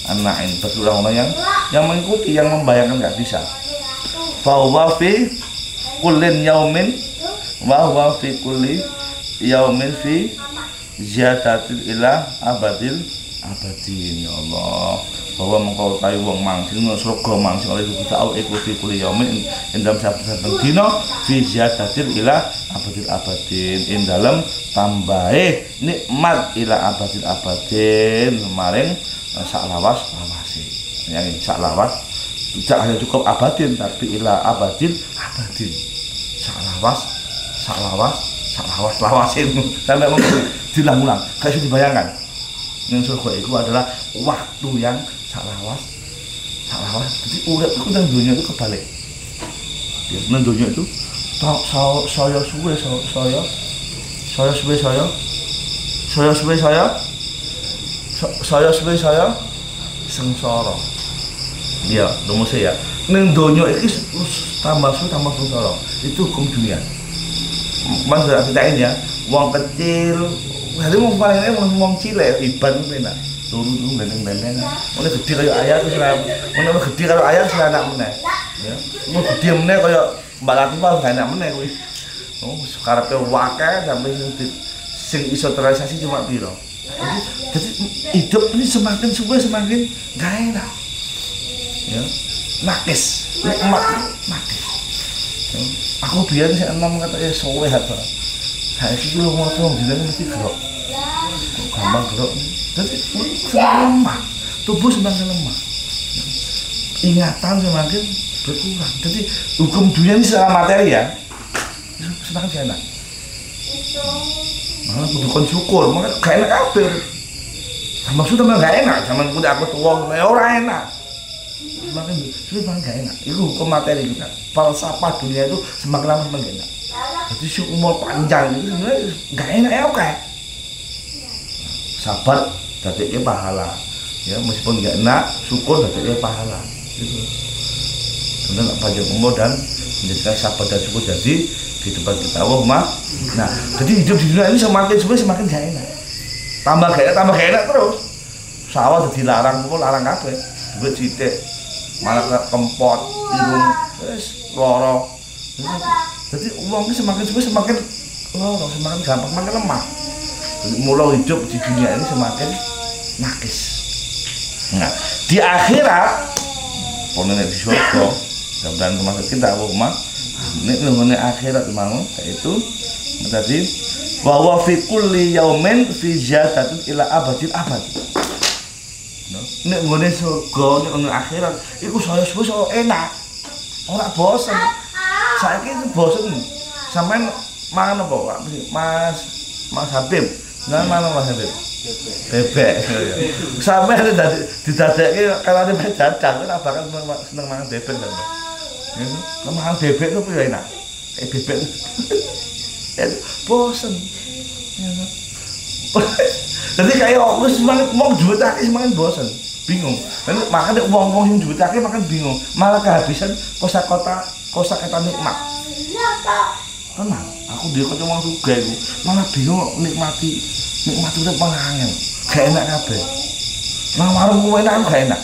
anak ini bagi orang-orang yang mengikuti, yang membayangkan nggak bisa. Fa fi kullin yaumin wa huwa fi kulli yaumin fi ziyadatil ila abadin ya Allah. Bahwa mengkau tayu wong mangsil nang surga mangsil oleh kita au ikuti kuli yaumin ing dalam saben dina fi ziyadatil ila abadin ing dalam tambahe nikmat ila abadin maring saklawas-lawase. Yang saklawas tidak hanya cukup abadin tapi ila abadin saklawas-lawase sampai diulang-ulang kayak sudah dibayangkan. Yang surga itu adalah waktu yang saklawas. Jadi urip itu nang dunia itu kebalik. Ya, nang dunia itu saya sengsara. Iya, rumusnya ya. Nang dunia iki tambah sengsara. Itu hukum dunia. Mas ceritain ya, wong kecil, hari wong paling wong cilik iban penak. Turun benteng-benteng. Mulai gede kayak ayah terus mulai gede kayak ayah sih anak meneh. Ya, mau gede meneh kayak Mbak Latifah gak enak meneh kuwi. Oh, karepe wae sampai sing iso terrealisasi cuma piro. Jadi hidup ini semakin suwe semakin gak enak. Ya, nakis, nakis. Ya, aku biyen sik enom kata ya suwe apa. Saiki lu ngono jenenge mesti gerok. Gampang gerok. Jadi semakin lemah, tubuh semakin lemah, ingatan semakin berkurang. Jadi hukum dunia ini secara materi ya semakin enak. Malah kudu syukur, makanya gak enak kabeh. Maksudnya malah gak enak, zaman kudu aku tua, ora enak. Semakin gak enak. Itu hukum materi kita. Falsafah dunia itu semakin lama semakin enak. Jadi umur panjang itu sebenarnya gak enak ya oke. Sabar dadeknya pahala ya, meskipun nggak enak syukur dadeknya pahala gitu. Tentu panjang umur dan menjadikan sabar dan syukur jadi di tempat kita mah. Nah, jadi hidup di dunia ini semakin gak enak, tambah gak enak terus. Sawah jadi larang kabeh, duit sithik malah kempot irung wis lara. Jadi uang ini semakin lara, semakin gampang, semakin lemah. Mulai hidup di dunia ini semakin nakis. Nah, di akhirat, ponen di surga, dan termasuk kita umat, ini akhirat mau, yaitu tadi bahwa fi kulli yaumin fi ziyadatin ila abadin. Nek ngene surga, nek akhirat, iku saya enak, ora bosen. Saiki bosen, sampean mangan apa, Mas Habib? Nah, mana Mas Habib? Bebek. Sampai didadekke kalau ada dadang, ora bakal seneng mangan bebek kan. Kalau makan bebek itu ya enak. Kayak bebek. Bosen. Jadi kayak wis semangat mau juta semakin bosen, bingung. Dan makan wong-wong sing juta makan bingung, malah kehabisan kosakata nikmat. Tenang, aku dia kok wong sugih iku malah bingung nikmati urip pangangel. Gak enak kabeh. Nang warung kuwi enak gak enak.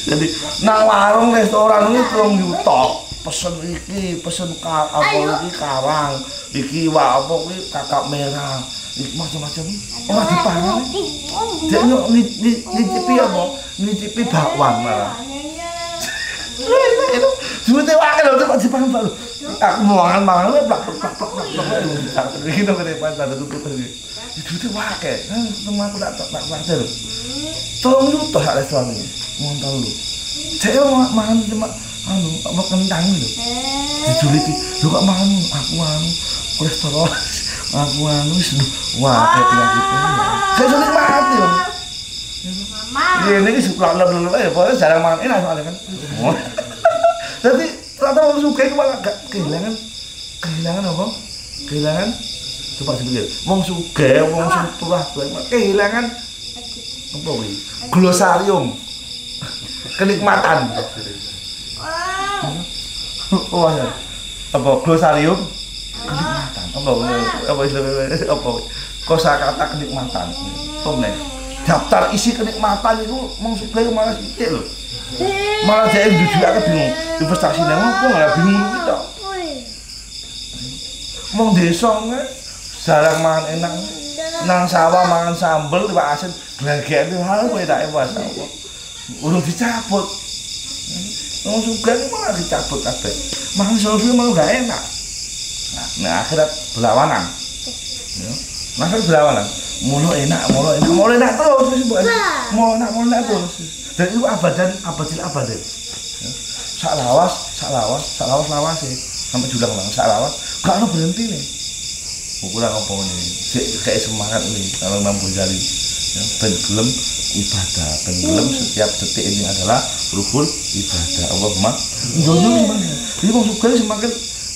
Jadi nang warung restoran ini 3 juta. Pesen iki, pesen iki karang, iki apa kuwi kakak merah. Iki macam-macam. Ora dipangan. Dia nyicipi apa? Nyicipi bakwan malah. Duitnya wakil lho, kok dipangan baru. Aku mau mangan plak gitu ke depan ada tutup tadi. Duitnya wakil. Teman aku tak wajar. 3 juta hak restoran ini. Ngontol lu. Saya mangan cuma apa kentang lho. Dijuliti, lho kok mangan aku kolesterol, aku wis wah kayak penyakit ini. Saya sulit mati loh. Mama. Ini lelep ya, pokoknya jarang mangan enak soalnya kan. Jadi ternyata orang suka itu malah gak kehilangan apa? Kehilangan coba dipikir. Wong sugih, wong sing turah kehilangan apa kuwi? Glosarium. Kenikmatan. Wah. Apa glosarium? Kenikmatan. Apa istilahnya apa? Kosakata kenikmatan. Tomne. Daftar isi kenikmatan itu wong sugih malah sithik lho. Malah dia juga bingung. Investasi nang opo malah bingung kita. Wong desa jarang mangan enak. Nang sawah mangan sambel liwat asin glagek itu hal kowe tak ewas apa. Urung dicabut. Wong sugih malah dicabut kabeh. Mangan solo malah gak enak. Nah, akhirat berlawanan. Ya. Masa berlawanan. Mulu enak terus. Mau enak terus. Dan itu abadil abadin. Ya. Sak lawas sih. Sampai julang lang sak lawas. Gak ono berhenti nih. Ukuran apa nih? Kayak semangat nih kalau Imam Ghazali. Ya, ben gelem ibadah, ben gelem setiap detik ini adalah ruhul ibadah. Allahumma ndono gimana? Jadi wong sugih semakin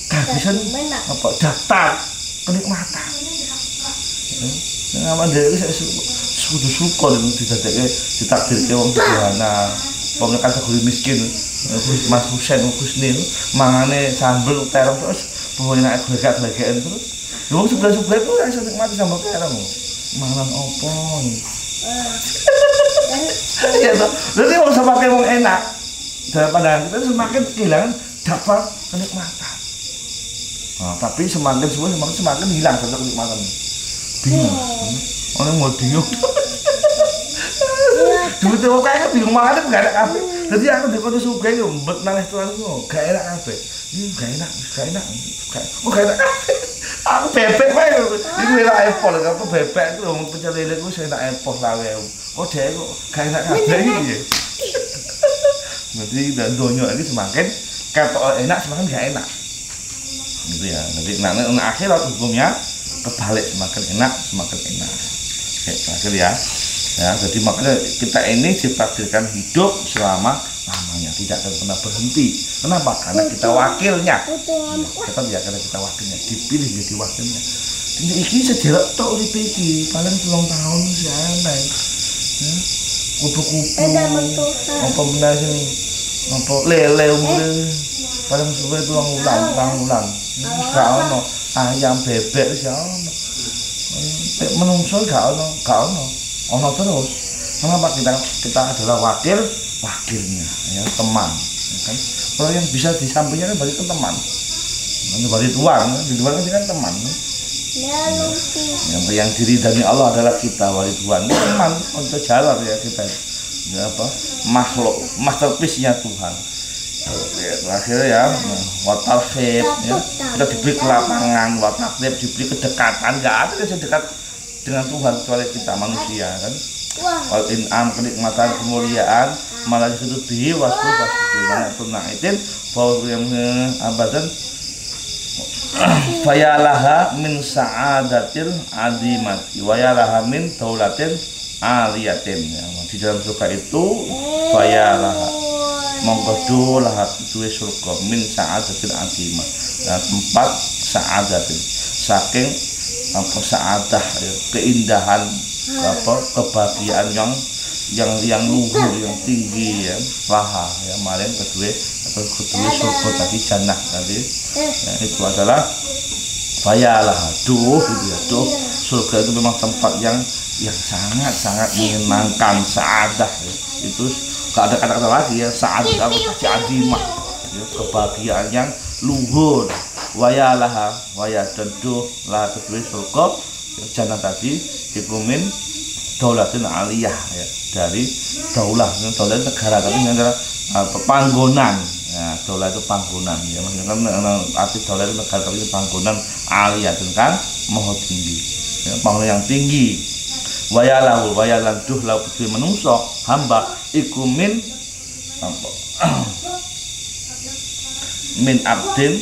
kehabisan apa daftar kenikmatan. Nah, mandek iki sudah syukur didadekke ditakdirke wong sederhana. Wong kategori miskin, Mas Husain Husni mangane sambel terong terus pokoknya enak glegek-glegekan terus. Wong sebelah-sebelah itu iso nikmati sambel terong. Mangan opo? Ya toh. Jadi wong semakin wong enak daripada kita semakin kehilangan dapat kenikmatan. Nah, tapi semakin hilang satu kenikmatan. Bingung. Orang mau bingung. Dulu tuh kayak bingung banget gak ada kafe. Jadi aku di kota sugih yo mbet nang restoran ku gak enak kafe. Ini gak enak. Gak enak kafe. Aku bebek wae. Iku enak Apple, aku bebek ku wong pecel lele ku sing enak Apple lawe. Kok dhek kok gak enak kafe iki. Jadi donya iki semakin ketok enak semakin gak enak. Gitu ya. Jadi nang akhirat hukumnya kebalik, semakin enak. Oke, terakhir ya. Ya, jadi makanya kita ini ditakdirkan hidup selama lamanya, tidak akan pernah berhenti. Kenapa? Karena kita wakilnya. Tetap ya, karena kita wakilnya, dipilih jadi wakilnya. Ini sederek tok uripe iki, paling 2 tahun santai. Ya. Kupu-kupu. Apa meneh sing apa lele umure paling suwe 2 bulan. Gak ono ayam bebek wis ono. Menungso gak ono. Ono terus. Kenapa kita adalah wakilnya, ya, teman, ya kan? Kalau yang bisa di sampingnya kan berarti teman. Berarti tuan, di luar kan teman. Yang diridani Allah adalah kita, wali Tuhan. Teman untuk jalan ya kita. Ya apa? Makhluk masterpiece-nya Tuhan. Terakhir ya, watarhib ya. Kita diberi kelapangan, watarhib diberi kedekatan, enggak ada yang dekat dengan Tuhan kecuali kita manusia kan. Wal in'am kenikmatan kemuliaan malah itu bihi wasfu mana tunaitin bahwa yang abadan fayalaha min sa'adatil azimati wa yalaha min daulatin aliyatin ya. Di dalam surga itu fayalaha monggo lahat duwe surga min sa'adatil azimah nah, tempat sa'adatin saking apa sa'adah ya, keindahan apa kebahagiaan yang luhur yang tinggi ya laha ya maring kedua surga tadi jannah tadi ya, itu adalah fayalah gitu ya surga itu memang tempat yang sangat menyenangkan sa'adah ya. Itu gak ada kata-kata lagi ya sa'adah apa adimah ya, kebahagiaan yang luhur wayalah dan lah kedua surga ya, jannah tadi dikumin daulatin aliyah ya, dari daulah negara tapi ini adalah panggonan ya, daulah itu panggonan ya maksudnya kan arti daulah itu negara tapi panggonan aliyah kan maha tinggi ya, panggonan yang tinggi wayalan duh lau kedua menungso hamba ikumin apa min abdin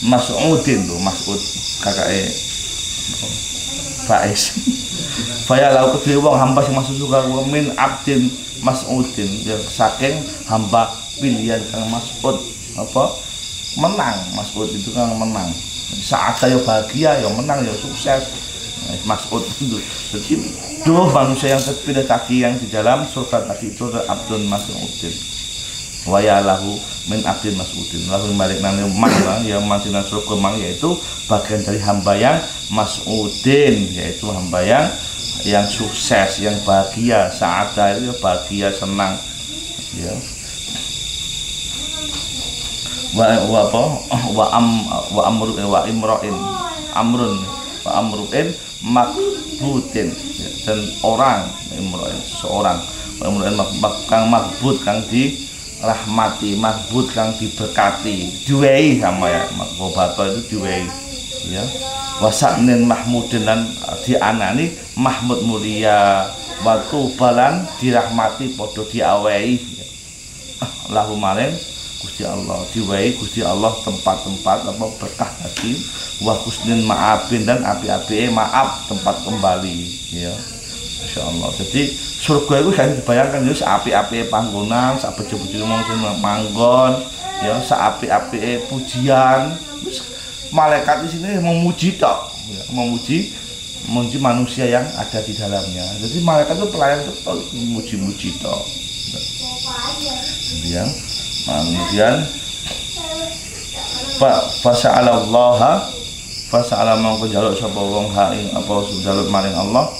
mas'udin tuh Mas'ud kakake Faiz faya lau kedhe wong hamba sing masuk surga min abdin mas'udin ya saking hamba pilihan kang Mas'ud apa menang. Mas'ud itu kan menang saat saya bahagia ya menang ya sukses Mas'ud itu. Jadi dua manusia yang terpilih tadi yang di dalam surga tadi itu abdun mas'udin wayalahu min abdin mas'udin lahu balik nang mang yang mantina surga mang yaitu bagian dari hamba yang mas'udin yaitu hamba yang sukses yang bahagia saat itu bahagia senang ya amruin makbutin dan orang imroin seorang imroin kang makbut kang dirahmati makbut kang diberkati diwehi sama ya makbobato itu diwehi ya wasaknin mahmudin dan dianani mahmud mulia watu balan dirahmati podo diawehi lahu maring Gusti Allah diwehi Gusti Allah tempat-tempat apa berkah tadi wa husnin maafin dan api-api maaf tempat kembali ya insyaallah. Jadi surga itu kan dibayangkan ya api-api panggonan sak bejo-bejo manggon ya sak api-api pujian terus malaikat di sini memuji tok ya, memuji manusia yang ada di dalamnya. Jadi malaikat itu pelayan betul memuji-muji tok ya. Kemudian fasa'ala mangko jaluk sapa wong ha ing apa jaluk maring Allah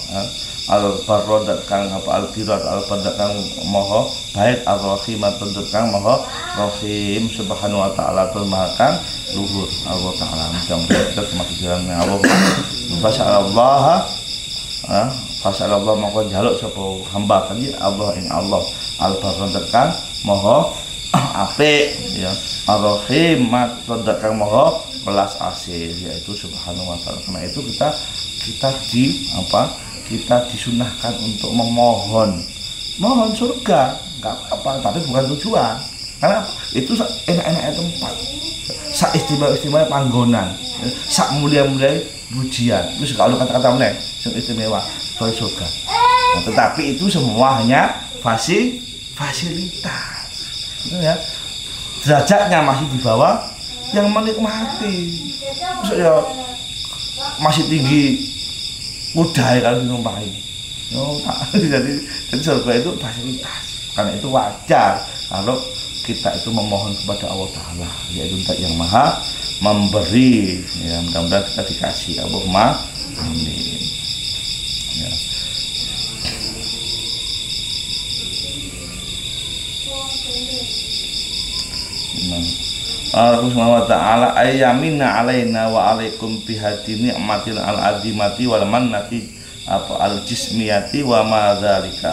al barrodat kang apa al birat al barrodat kang maha baik ar rahimat kang maha rahim subhanahu wa ta'ala maha luhur Allah taala mudah-mudahan kita termasuk dalam Allah. Fasa'ala Allah mangko jaluk sapa hamba tadi Allah ing Allah al barrodat kang maha apik ya ar-rahim kang maha belas asih yaitu subhanahu wa ta'ala. Karena itu kita disunahkan untuk memohon surga enggak apa-apa tapi bukan tujuan. Karena itu enak-enaknya tempat sak istimewa panggonan sak mulia-mulia pujian terus kalau kata-kata meneh sing istimewa soal surga. Nah, tetapi itu semua hanya fasilitas ya, derajatnya masih di bawah yang menikmati. Maksudnya masih tinggi kuda kalau dinumpahi. Jadi surga itu fasilitas. Karena itu wajar kalau kita itu memohon kepada Allah Ta'ala yaitu yang maha memberi ya, mudah-mudahan kita dikasih. Allahumma amin ya. Allah Subhanahu wa ta'ala ayyamina alaina wa alaikum bihadi ni'matil al-azimati wal mannati apa al-jismiyati wa ma dzalika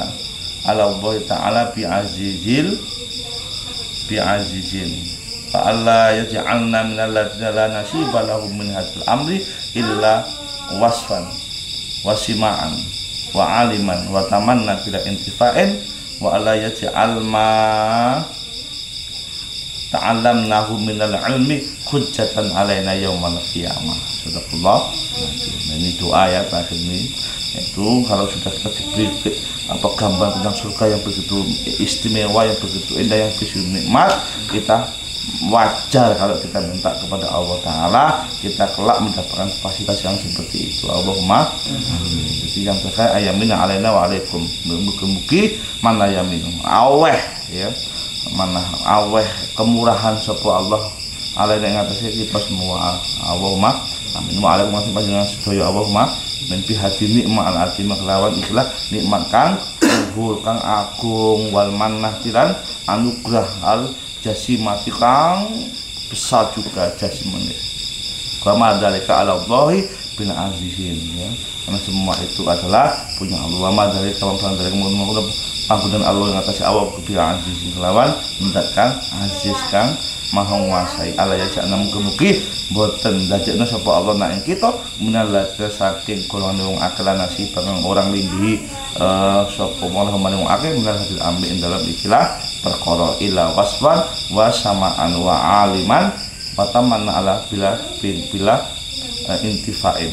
ala Allah ta'ala bi'azizin fa alla yaj'alna minal ladzina la nasiba lahum min hadzal amri illa wasfan wasima'an wa aliman wa tamanna bila intifa'in wa alla yaj'al ma ta'allamnahu minal ilmi hujjatan alaina yaumal qiyamah. Sadaqallah. Nah, ini doa ya terakhir ini. Itu kalau sudah kita diberi apa gambar tentang surga yang begitu istimewa, yang begitu indah, yang begitu nikmat, kita wajar kalau kita minta kepada Allah Ta'ala kita kelak mendapatkan fasilitas yang seperti itu. Allahumma amin. Jadi yang terakhir ayamina alaina wa alaikum. Mugi-mugi mana yamin aweh ya, mana aweh kemurahan sapa Allah alaina ing atase kita semua. Allahumma amin. Wa alaikum panjenengan sedaya Allahumma min bihati nikmat al-azimah kelawan ikhlas nikmat kang luhur kang agung wal mannah tiran anugerah al jasimati kang besar juga jasimane. Kama dzalika ala Allahi bil azizin ya. Karena semua itu adalah punya Allah. Wa dari kawan-kawan dari kemudian pangkudan Allah yang atas awak bil azizin lawan mendakkan aziz kang maha nguasai. Ala ya cak namu kemuki boten dajekna sapa Allah nak ing kita menalake saking golongan wong akeh lan nasib orang linggi sapa malah wong akeh menal hadil ambil dalam ikilah perkara ila wasfan wa samaan wa aliman pataman ala bila intifain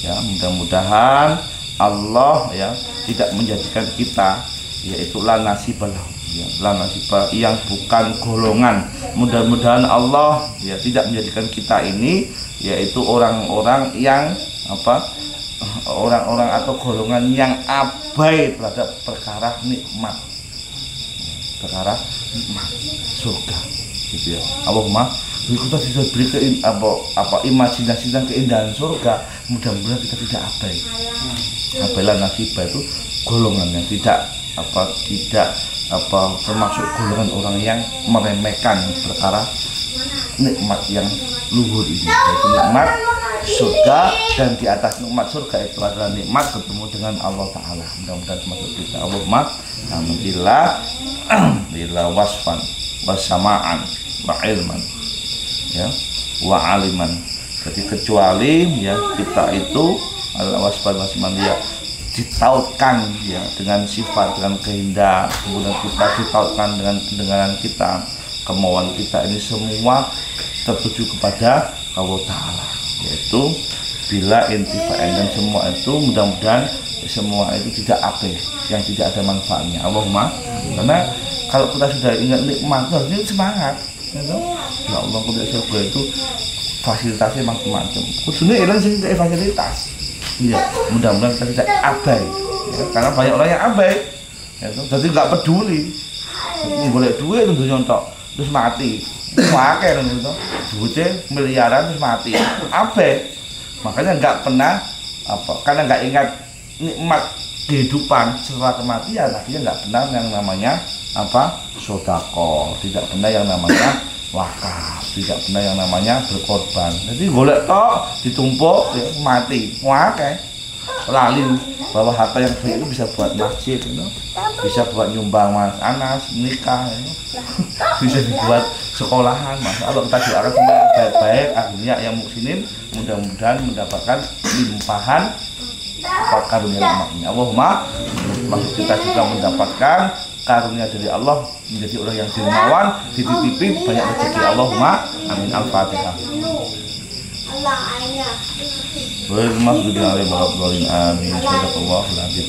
ya. Mudah-mudahan Allah ya tidak menjadikan kita yaitu la nasibah ya, la nasibah yang bukan golongan. Mudah-mudahan Allah ya tidak menjadikan kita ini yaitu orang-orang yang orang-orang atau golongan yang abai terhadap perkara nikmat surga gitu ya. Allahumma kita bisa beri imajinasi dan keindahan surga. Mudah-mudahan kita tidak abai. Abailah nasibah itu golongan yang tidak termasuk golongan orang yang meremehkan perkara nikmat yang luhur ini, yaitu nikmat surga. Dan di atas nikmat surga itu adalah nikmat bertemu dengan Allah Ta'ala. Mudah-mudahan termasuk kita. Allahumma ila wasfan wasamaan wa ilman ya wa aliman. Jadi kecuali ya kita itu adalah wasfan wasamaan ya ditautkan ya dengan sifat, dengan keindahan, kemudian kita ditautkan dengan pendengaran kita, kemauan kita ini semua tertuju kepada Allah Ta'ala, yaitu bila intifa'in. Dan semua itu mudah-mudahan semua itu tidak ape, yang tidak ada manfaatnya. Allahumma, karena kalau kita sudah ingat nikmat ini semangat gitu. Ya Allah, kudu surga itu fasilitasnya macam-macam, khususnya ilang sing fasilitas. Iya, mudah-mudahan kita tidak abai ya, karena banyak orang yang abai ya, jadi nggak peduli ini boleh duit untuk nyontok terus mati pakai gitu, duitnya miliaran terus mati abai. Makanya nggak pernah karena nggak ingat nikmat kehidupan setelah kematian, akhirnya nggak pernah yang namanya sodako, tidak pernah yang namanya wakaf, tidak pernah yang namanya berkorban. Jadi golek tok ditumpuk ya, mati wae lali bahwa harta yang baik itu bisa buat masjid you know? Bisa buat nyumbang Mas Anas nikah you know? Bisa dibuat sekolahan. Mas kalau kita doakan semua yang baik-baik akhirnya yang muksinin mudah-mudahan mendapatkan limpahan karunia nikmatnya. Allahumma maksud kita juga mendapatkan karunia dari Allah, menjadi orang yang dermawan, dititipi banyak rezeki. Allahumma amin. Al-Fatihah. Wa maghfir lana wa amin. Sadaqallahul azim.